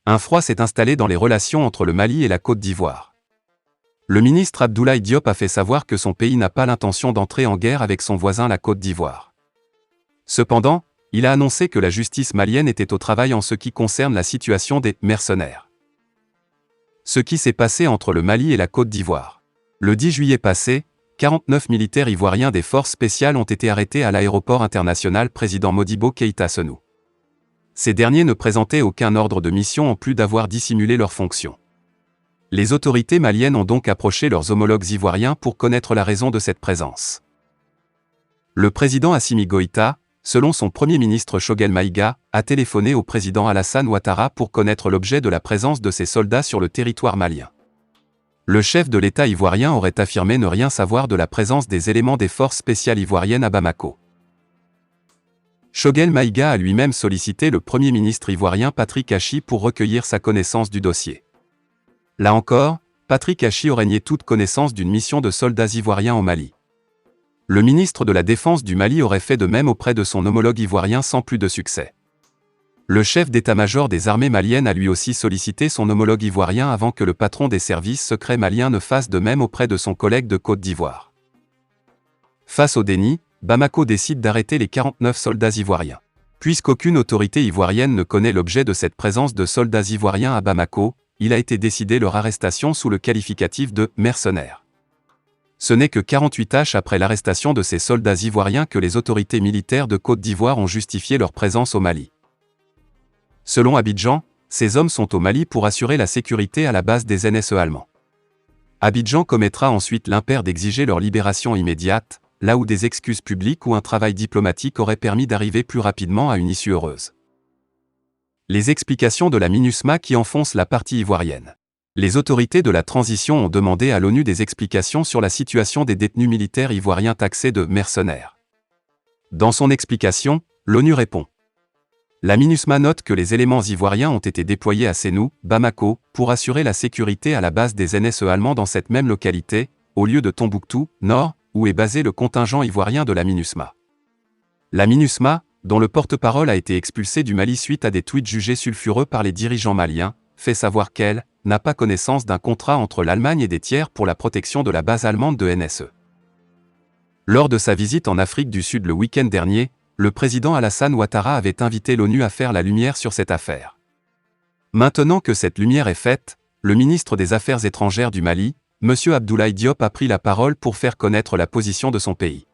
Un froid s'est installé dans les relations entre le Mali et la Côte d'Ivoire. Le ministre Abdoulaye Diop a fait savoir que son pays n'a pas l'intention d'entrer en guerre avec son voisin la Côte d'Ivoire. Cependant, il a annoncé que la justice malienne était au travail en ce qui concerne la situation des mercenaires. Ce qui s'est passé entre le Mali et la Côte d'Ivoire. Le 10 juillet passé, 49 militaires ivoiriens des forces spéciales ont été arrêtés à l'aéroport international président Modibo Keïta Sénou. Ces derniers ne présentaient aucun ordre de mission en plus d'avoir dissimulé leurs fonctions. Les autorités maliennes ont donc approché leurs homologues ivoiriens pour connaître la raison de cette présence. Le président Assimi Goïta, selon son premier ministre Choguel Maïga, a téléphoné au président Alassane Ouattara pour connaître l'objet de la présence de ses soldats sur le territoire malien. Le chef de l'État ivoirien aurait affirmé ne rien savoir de la présence des éléments des forces spéciales ivoiriennes à Bamako. Choguel Maïga a lui-même sollicité le premier ministre ivoirien Patrick Achi pour recueillir sa connaissance du dossier. Là encore, Patrick Achi aurait nié toute connaissance d'une mission de soldats ivoiriens au Mali. Le ministre de la Défense du Mali aurait fait de même auprès de son homologue ivoirien sans plus de succès. Le chef d'état-major des armées maliennes a lui aussi sollicité son homologue ivoirien avant que le patron des services secrets maliens ne fasse de même auprès de son collègue de Côte d'Ivoire. Face au déni, Bamako décide d'arrêter les 49 soldats ivoiriens. Puisqu'aucune autorité ivoirienne ne connaît l'objet de cette présence de soldats ivoiriens à Bamako, il a été décidé leur arrestation sous le qualificatif de « mercenaires ». Ce n'est que 48 heures après l'arrestation de ces soldats ivoiriens que les autorités militaires de Côte d'Ivoire ont justifié leur présence au Mali. Selon Abidjan, ces hommes sont au Mali pour assurer la sécurité à la base des NSE allemands. Abidjan commettra ensuite l'impair d'exiger leur libération immédiate, là où des excuses publiques ou un travail diplomatique auraient permis d'arriver plus rapidement à une issue heureuse. Les explications de la MINUSMA qui enfoncent la partie ivoirienne. Les autorités de la transition ont demandé à l'ONU des explications sur la situation des détenus militaires ivoiriens taxés de mercenaires. Dans son explication, l'ONU répond. La MINUSMA note que les éléments ivoiriens ont été déployés à Sénou, Bamako, pour assurer la sécurité à la base des NSE allemands dans cette même localité, au lieu de Tombouctou, nord, où est basé le contingent ivoirien de la MINUSMA. La MINUSMA, dont le porte-parole a été expulsé du Mali suite à des tweets jugés sulfureux par les dirigeants maliens, fait savoir qu'elle n'a pas connaissance d'un contrat entre l'Allemagne et des tiers pour la protection de la base allemande de NSE. Lors de sa visite en Afrique du Sud le week-end dernier, le président Alassane Ouattara avait invité l'ONU à faire la lumière sur cette affaire. Maintenant que cette lumière est faite, le ministre des Affaires étrangères du Mali, M. Abdoulaye Diop a pris la parole pour faire connaître la position de son pays.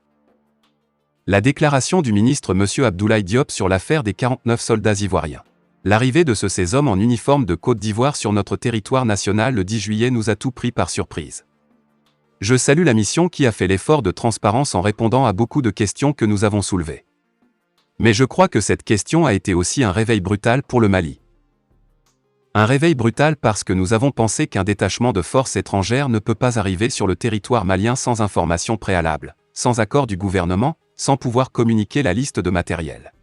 La déclaration du ministre M. Abdoulaye Diop sur l'affaire des 49 soldats ivoiriens. L'arrivée de ces hommes en uniforme de Côte d'Ivoire sur notre territoire national le 10 juillet nous a tout pris par surprise. Je salue la mission qui a fait l'effort de transparence en répondant à beaucoup de questions que nous avons soulevées. Mais je crois que cette question a été aussi un réveil brutal pour le Mali. Un réveil brutal parce que nous avons pensé qu'un détachement de forces étrangères ne peut pas arriver sur le territoire malien sans information préalable, sans accord du gouvernement, sans pouvoir communiquer la liste de matériel.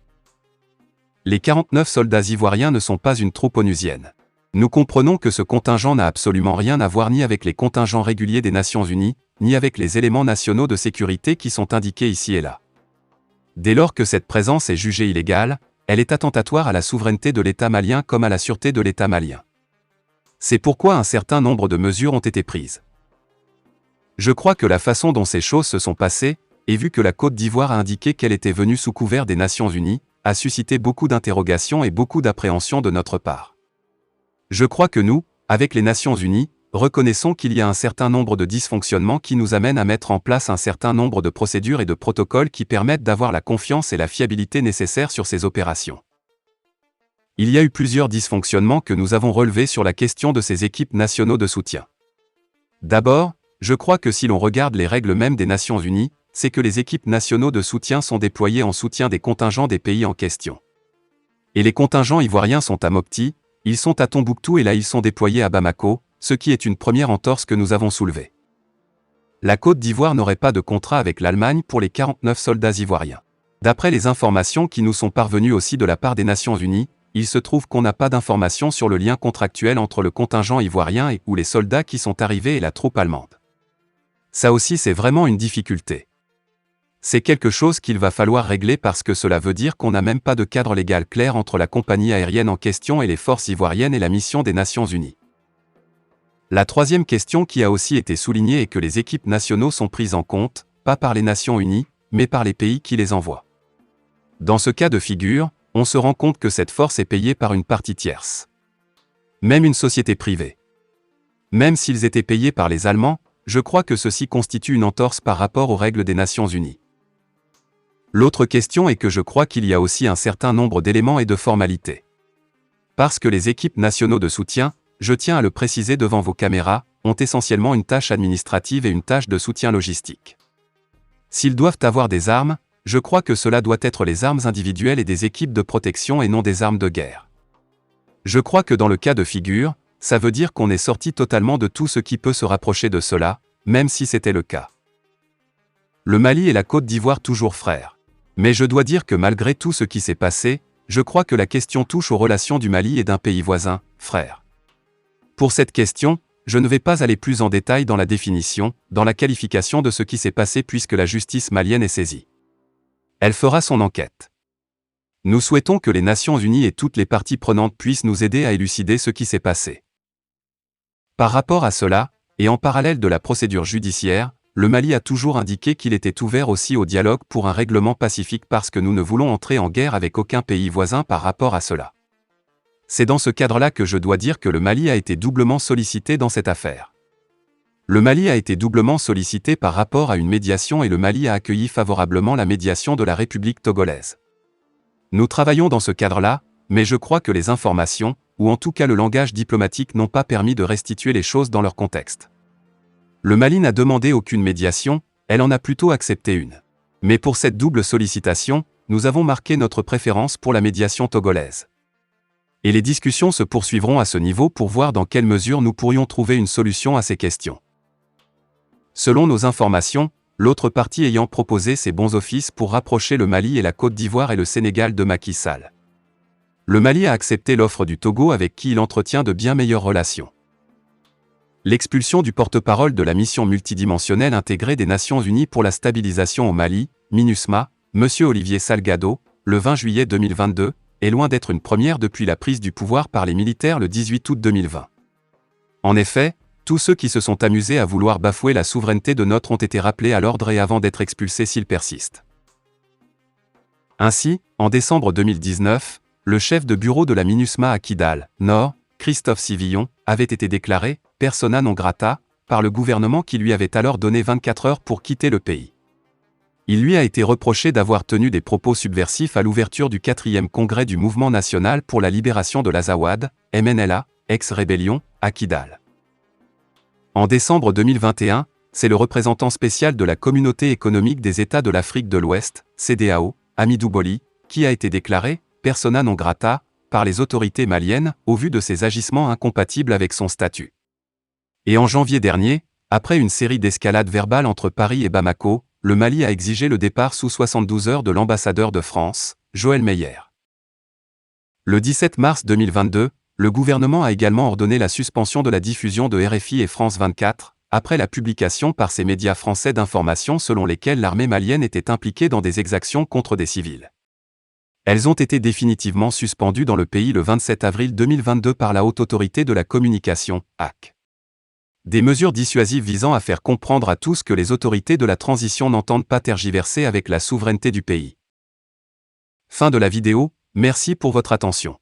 Les 49 soldats ivoiriens ne sont pas une troupe onusienne. Nous comprenons que ce contingent n'a absolument rien à voir ni avec les contingents réguliers des Nations Unies, ni avec les éléments nationaux de sécurité qui sont indiqués ici et là. Dès lors que cette présence est jugée illégale, elle est attentatoire à la souveraineté de l'État malien comme à la sûreté de l'État malien. C'est pourquoi un certain nombre de mesures ont été prises. Je crois que la façon dont ces choses se sont passées, et vu que la Côte d'Ivoire a indiqué qu'elle était venue sous couvert des Nations Unies, a suscité beaucoup d'interrogations et beaucoup d'appréhension de notre part. Je crois que nous, avec les Nations Unies, reconnaissons qu'il y a un certain nombre de dysfonctionnements qui nous amènent à mettre en place un certain nombre de procédures et de protocoles qui permettent d'avoir la confiance et la fiabilité nécessaires sur ces opérations. Il y a eu plusieurs dysfonctionnements que nous avons relevés sur la question de ces équipes nationaux de soutien. D'abord, je crois que si l'on regarde les règles mêmes des Nations Unies, c'est que les équipes nationaux de soutien sont déployées en soutien des contingents des pays en question. Et les contingents ivoiriens sont à Mopti, ils sont à Tombouctou et là ils sont déployés à Bamako, ce qui est une première entorse que nous avons soulevée. La Côte d'Ivoire n'aurait pas de contrat avec l'Allemagne pour les 49 soldats ivoiriens. D'après les informations qui nous sont parvenues aussi de la part des Nations Unies, il se trouve qu'on n'a pas d'informations sur le lien contractuel entre le contingent ivoirien ou les soldats qui sont arrivés et la troupe allemande. Ça aussi c'est vraiment une difficulté. C'est quelque chose qu'il va falloir régler parce que cela veut dire qu'on n'a même pas de cadre légal clair entre la compagnie aérienne en question et les forces ivoiriennes et la mission des Nations Unies. La troisième question qui a aussi été soulignée est que les équipes nationaux sont prises en compte, pas par les Nations Unies, mais par les pays qui les envoient. Dans ce cas de figure, on se rend compte que cette force est payée par une partie tierce. Même une société privée. Même s'ils étaient payés par les Allemands, je crois que ceci constitue une entorse par rapport aux règles des Nations Unies. L'autre question est que je crois qu'il y a aussi un certain nombre d'éléments et de formalités. Parce que les équipes nationaux de soutien, je tiens à le préciser devant vos caméras, ont essentiellement une tâche administrative et une tâche de soutien logistique. S'ils doivent avoir des armes, je crois que cela doit être les armes individuelles et des équipes de protection et non des armes de guerre. Je crois que dans le cas de figure, ça veut dire qu'on est sorti totalement de tout ce qui peut se rapprocher de cela, même si c'était le cas. Le Mali et la Côte d'Ivoire toujours frères. Mais je dois dire que malgré tout ce qui s'est passé, je crois que la question touche aux relations du Mali et d'un pays voisin, frère. Pour cette question, je ne vais pas aller plus en détail dans la définition, dans la qualification de ce qui s'est passé puisque la justice malienne est saisie. Elle fera son enquête. Nous souhaitons que les Nations Unies et toutes les parties prenantes puissent nous aider à élucider ce qui s'est passé. Par rapport à cela, et en parallèle de la procédure judiciaire, le Mali a toujours indiqué qu'il était ouvert aussi au dialogue pour un règlement pacifique parce que nous ne voulons entrer en guerre avec aucun pays voisin par rapport à cela. C'est dans ce cadre-là que je dois dire que le Mali a été doublement sollicité dans cette affaire. Le Mali a été doublement sollicité par rapport à une médiation et le Mali a accueilli favorablement la médiation de la République togolaise. Nous travaillons dans ce cadre-là, mais je crois que les informations, ou en tout cas le langage diplomatique n'ont pas permis de restituer les choses dans leur contexte. Le Mali n'a demandé aucune médiation, elle en a plutôt accepté une. Mais pour cette double sollicitation, nous avons marqué notre préférence pour la médiation togolaise. Et les discussions se poursuivront à ce niveau pour voir dans quelle mesure nous pourrions trouver une solution à ces questions. Selon nos informations, l'autre partie ayant proposé ses bons offices pour rapprocher le Mali et la Côte d'Ivoire et le Sénégal de Macky Sall. Le Mali a accepté l'offre du Togo avec qui il entretient de bien meilleures relations. L'expulsion du porte-parole de la mission multidimensionnelle intégrée des Nations Unies pour la stabilisation au Mali, MINUSMA, M. Olivier Salgado, le 20 juillet 2022, est loin d'être une première depuis la prise du pouvoir par les militaires le 18 août 2020. En effet, tous ceux qui se sont amusés à vouloir bafouer la souveraineté de notre ont été rappelés à l'ordre et avant d'être expulsés s'ils persistent. Ainsi, en décembre 2019, le chef de bureau de la MINUSMA à Kidal, Nord, Christophe Sivillon, avait été déclaré « persona non grata » par le gouvernement qui lui avait alors donné 24 heures pour quitter le pays. Il lui a été reproché d'avoir tenu des propos subversifs à l'ouverture du 4e congrès du Mouvement national pour la libération de l'Azawad, MNLA, ex-rébellion, à Kidal. En décembre 2021, c'est le représentant spécial de la Communauté économique des États de l'Afrique de l'Ouest, CEDEAO, Hamidou Boli, qui a été déclaré « persona non grata » par les autorités maliennes, au vu de ses agissements incompatibles avec son statut. Et en janvier dernier, après une série d'escalades verbales entre Paris et Bamako, le Mali a exigé le départ sous 72 heures de l'ambassadeur de France, Joël Meyer. Le 17 mars 2022, le gouvernement a également ordonné la suspension de la diffusion de RFI et France 24, après la publication par ces médias français d'informations selon lesquelles l'armée malienne était impliquée dans des exactions contre des civils. Elles ont été définitivement suspendues dans le pays le 27 avril 2022 par la Haute Autorité de la Communication, HAC. Des mesures dissuasives visant à faire comprendre à tous que les autorités de la transition n'entendent pas tergiverser avec la souveraineté du pays. Fin de la vidéo, merci pour votre attention.